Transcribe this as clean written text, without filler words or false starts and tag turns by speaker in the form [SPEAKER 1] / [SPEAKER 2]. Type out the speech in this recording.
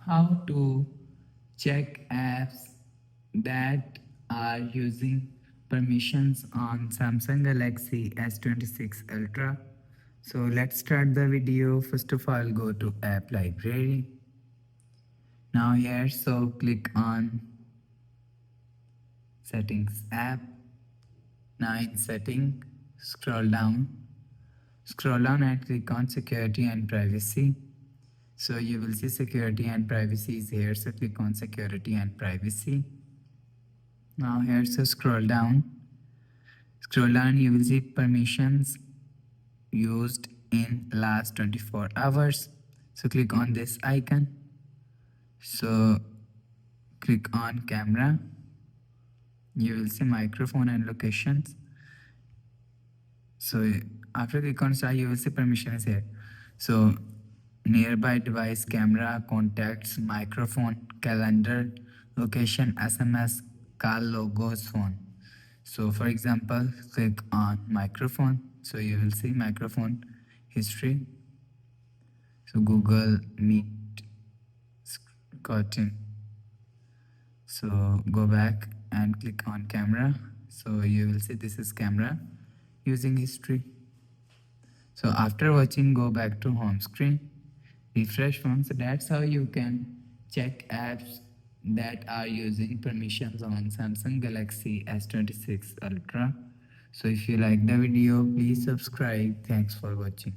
[SPEAKER 1] how to check apps that are using permissions on Samsung Galaxy S26 Ultra. So let's start the video. First of all, go to app library. Now here, so click on settings app. Now in setting, scroll down and click on security and privacy. So you will see security and privacy is here. So click on security and privacy. Now here, so scroll down, you will see permissions used in last 24 hours. So click on this icon. So click on camera. You will see microphone and locations. So after click on start, you will see permissions here. So nearby device, camera, contacts, microphone, calendar, location, SMS, call, logos, phone. So for example, click on microphone. So you will see microphone history. So Google Meet curtain. So go back and click on camera. So you will see this is camera using history. So after watching, go back to home screen, refresh phone. So that's how you can check apps that are using permissions on Samsung Galaxy S26 Ultra. So if you like the video, please subscribe. Thanks for watching.